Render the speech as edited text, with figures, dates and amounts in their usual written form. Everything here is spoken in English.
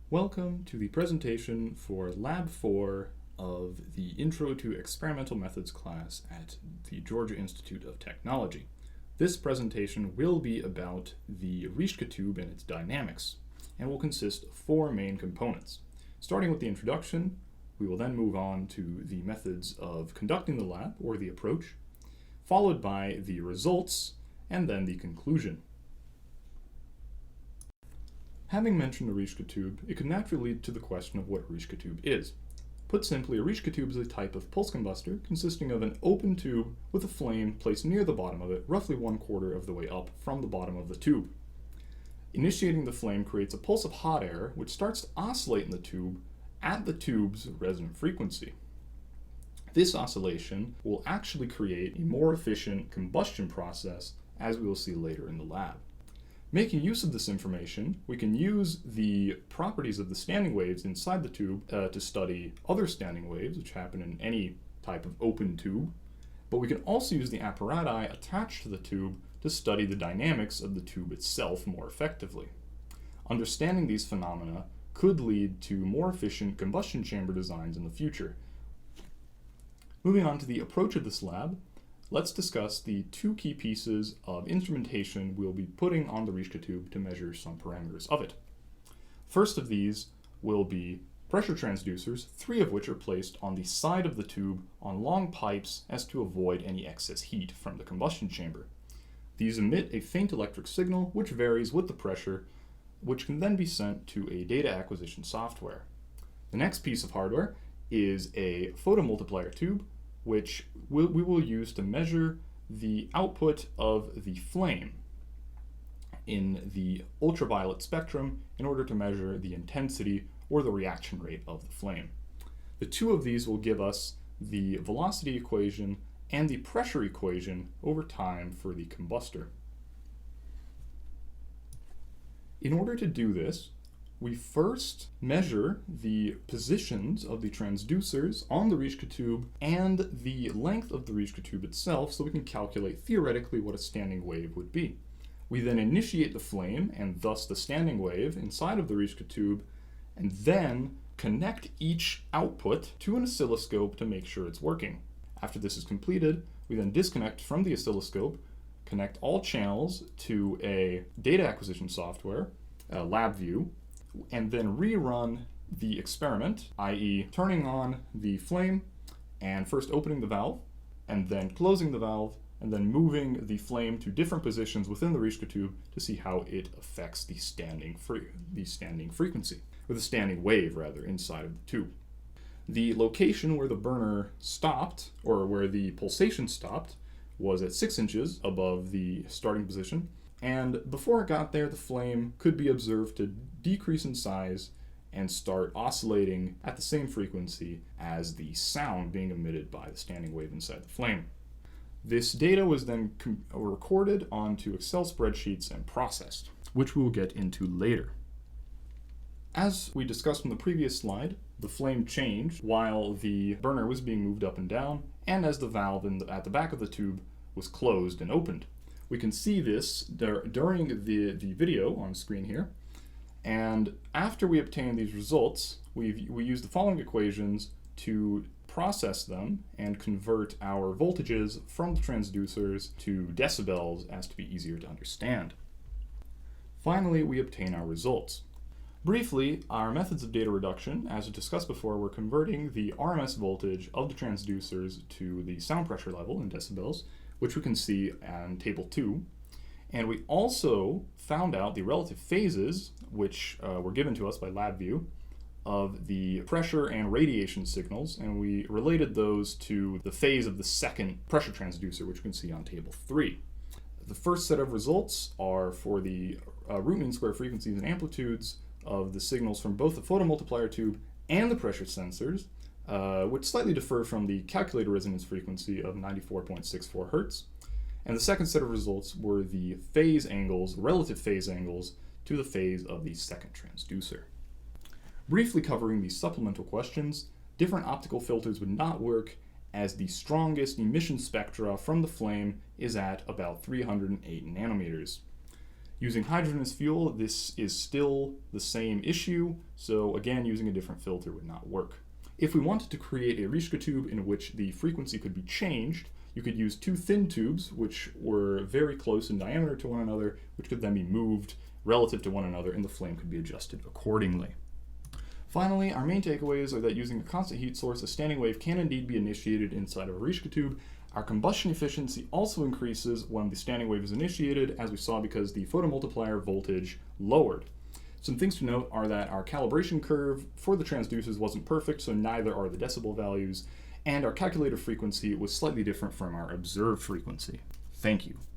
Welcome to the presentation for Lab 4 of the Intro to Experimental Methods class at the Georgia Institute of Technology. This presentation will be about the Rijke tube and its dynamics, and will consist of four main components. Starting with the introduction, we will then move on to the methods of conducting the lab, or the approach, followed by the results, and then the conclusion. Having mentioned the Rijke tube, it could naturally lead to the question of what a Rijke tube is. Put simply, a Rijke tube is a type of pulse combustor consisting of an open tube with a flame placed near the bottom of it, roughly 1/4 of the way up from the bottom of the tube. Initiating the flame creates a pulse of hot air which starts to oscillate in the tube at the tube's resonant frequency. This oscillation will actually create a more efficient combustion process, as we will see later in the lab. Making use of this information, we can use the properties of the standing waves inside the tube to study other standing waves, which happen in any type of open tube, but we can also use the apparati attached to the tube to study the dynamics of the tube itself more effectively. Understanding these phenomena could lead to more efficient combustion chamber designs in the future. Moving on to the approach of this lab, let's discuss the two key pieces of instrumentation we'll be putting on the Rijke tube to measure some parameters of it. First of these will be pressure transducers, 3 of which are placed on the side of the tube on long pipes as to avoid any excess heat from the combustion chamber. These emit a faint electric signal which varies with the pressure, which can then be sent to a data acquisition software. The next piece of hardware is a photomultiplier tube, which we will use to measure the output of the flame in the ultraviolet spectrum in order to measure the intensity or the reaction rate of the flame. The two of these will give us the velocity equation and the pressure equation over time for the combustor. In order to do this, we first measure the positions of the transducers on the Rijke tube and the length of the Rijke tube itself so we can calculate theoretically what a standing wave would be. We then initiate the flame and thus the standing wave inside of the Rijke tube and then connect each output to an oscilloscope to make sure it's working. After this is completed, we then disconnect from the oscilloscope, connect all channels to a data acquisition software, LabVIEW, and then rerun the experiment, i.e. turning on the flame and first opening the valve and then closing the valve and then moving the flame to different positions within the Rijke tube to see how it affects the standing frequency, or the standing wave rather, inside of the tube. The location where the burner stopped, or where the pulsation stopped, was at 6 inches above the starting position, and before it got there, the flame could be observed to decrease in size and start oscillating at the same frequency as the sound being emitted by the standing wave inside the flame. This data was then recorded onto Excel spreadsheets and processed, which we will get into later. As we discussed in the previous slide, the flame changed while the burner was being moved up and down, and as the valve at the back of the tube was closed and opened. We can see this during the video on screen here, and after we obtain these results, we use the following equations to process them and convert our voltages from the transducers to decibels as to be easier to understand. Finally, we obtain our results. Briefly, our methods of data reduction, as discussed before, we're converting the RMS voltage of the transducers to the sound pressure level in decibels, which we can see on table 2. And we also found out the relative phases, which were given to us by LabVIEW, of the pressure and radiation signals, and we related those to the phase of the second pressure transducer, which we can see on table 3. The first set of results are for the root mean square frequencies and amplitudes of the signals from both the photomultiplier tube and the pressure sensors, which slightly differ from the calculated resonance frequency of 94.64 Hz. And the second set of results were the phase angles, relative phase angles, to the phase of the second transducer. Briefly covering the supplemental questions, different optical filters would not work as the strongest emission spectra from the flame is at about 308 nanometers. Using hydrogen as fuel, this is still the same issue, so again, using a different filter would not work. If we wanted to create a Rijke tube in which the frequency could be changed, you could use two thin tubes which were very close in diameter to one another, which could then be moved relative to one another, and the flame could be adjusted accordingly. Finally, our main takeaways are that using a constant heat source, a standing wave can indeed be initiated inside of a Rijke tube. Our combustion efficiency also increases when the standing wave is initiated, as we saw, because the photomultiplier voltage lowered. Some things to note are that our calibration curve for the transducers wasn't perfect, so neither are the decibel values, and our calculated frequency was slightly different from our observed frequency. Thank you.